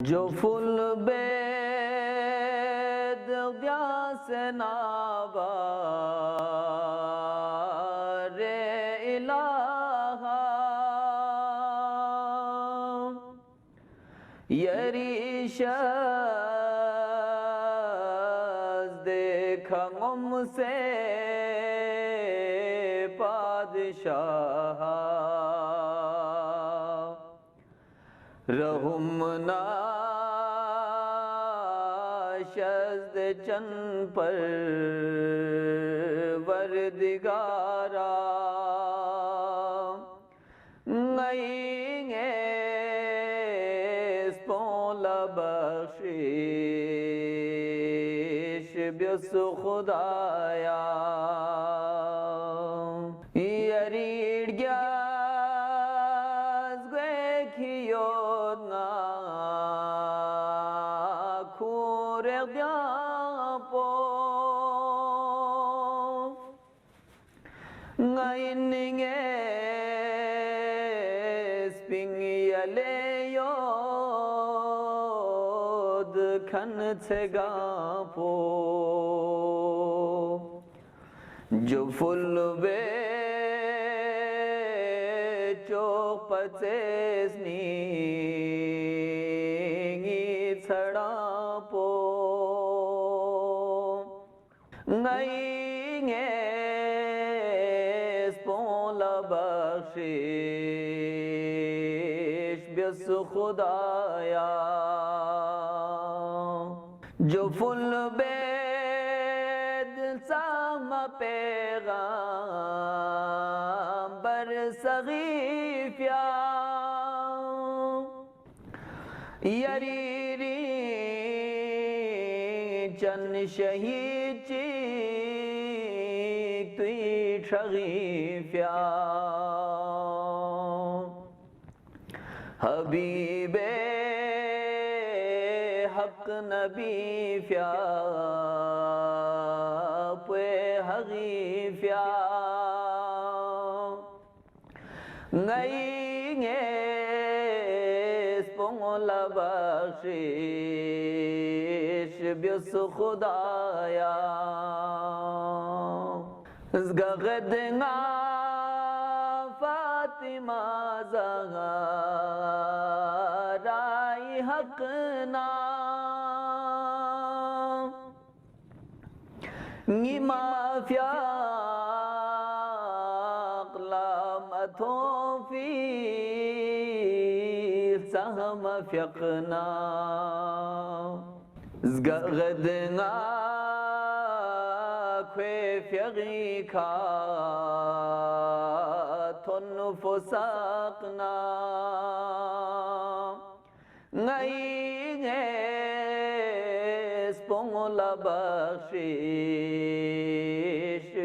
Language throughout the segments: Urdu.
جو فل بید غیاس نابار الہ یریشز دیکھا غم سے پادشاہ رحم ناشد چن پر وردگارا نئیں پولا بخشش بیس خدایا یریڈ گیاز گوے کھیونا کھور دیا پو نائنگے سپنگ یلے یود کھن چھگا پو جو فل بے چوک پچیس نیگی چھڑا پو نئیں پولا بخشش بیس خدایا جو فل بید سام پیغام بر سغیفیا یریری چن شہید چیک توی ٹھغیفیا حبیب حق نبی فیا پوے حغیفیا نئیں پولا بخشش بیس خدایا زغدنا فاطمہ زہرائی حقنا نیما فیا اقلامتوں فی سہم فیقنا زغدنا کھوے فیغی کھاتن فساقنا نئیں پولا بخشش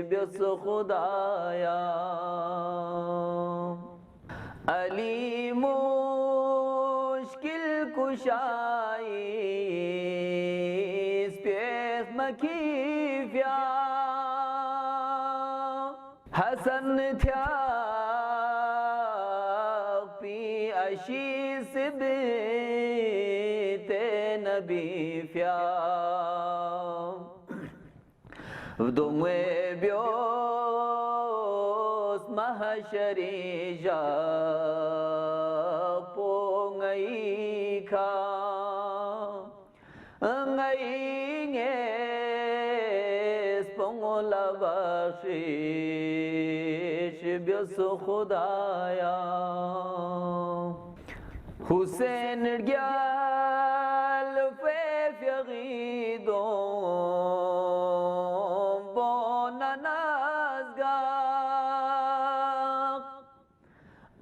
بیس خدایا علی مشکل کشائی سپیس مکیفیا حسن تھیا پی اشی سبت نبی فیا دومے بیوس محشری جا پو گئی کھا نئیں پولا بخشش بیس خدایا حسین گیال فے فیغیدوں بونا نازگاہ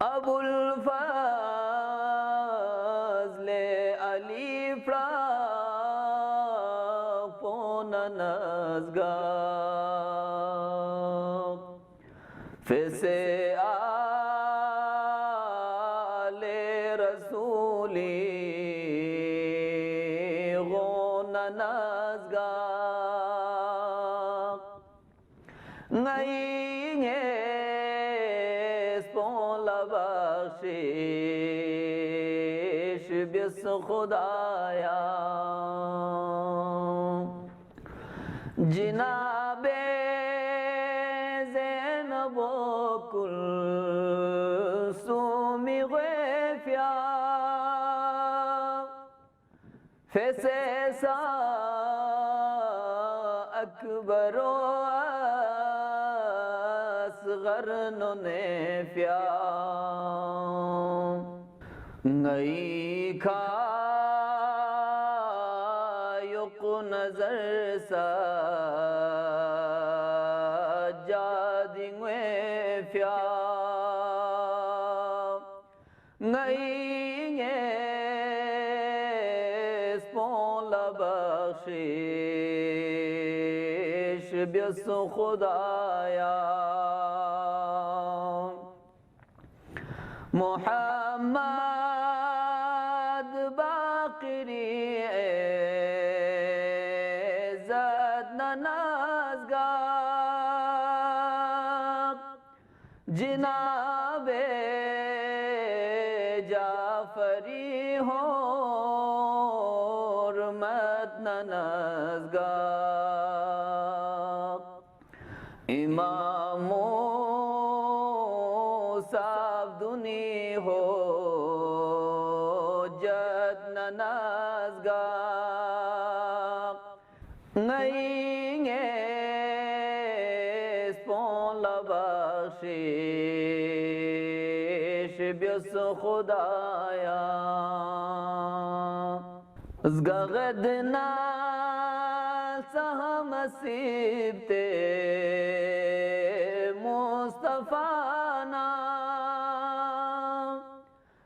ابو الفضل علی فراق پونا نازگاہ فیسے آل رسولی غون نازگاہ نئیں پولا بخشش بیس بس خدایا جناب زینب و کلثوم غیفیا فیسا اکبر و اصغر نیفیا نئی کھایق نظر سا جادنگوے فیا نئی اسپون لبخشش بیس خدایا محمد باقری عزت ننازگار جناب جعفری حرمت ننازگار امام دنی ہو جد ننازگار نئی اسپون لبخشش بیس خدایا ازگغد نال سہم سیبتے مصطفیٰ نا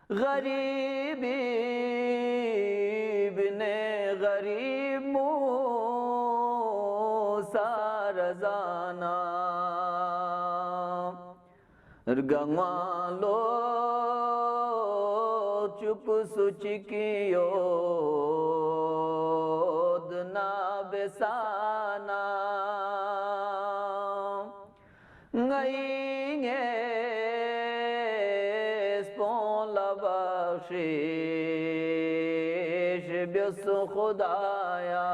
غریبی ابن غریب موسیٰ رضانا رگمالو چپ سچکیو دنا بسانا نئی اسپون لبخشش بیس خدایا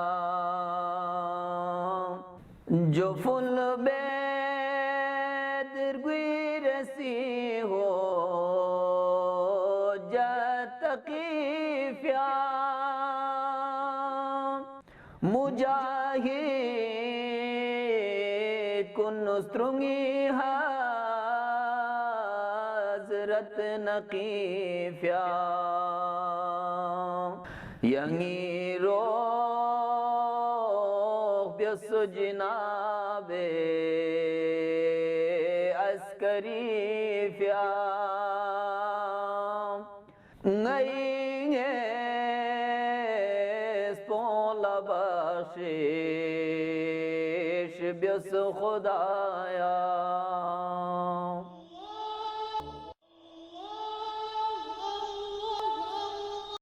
جو فل بیدر گوی رسی ہو جد تقیفیا مجاہد کن نسترنگی حضرت نقیفیا ینگی روح بیس جناب عسکری فیا نئی اسپون لبخشش بیس خدا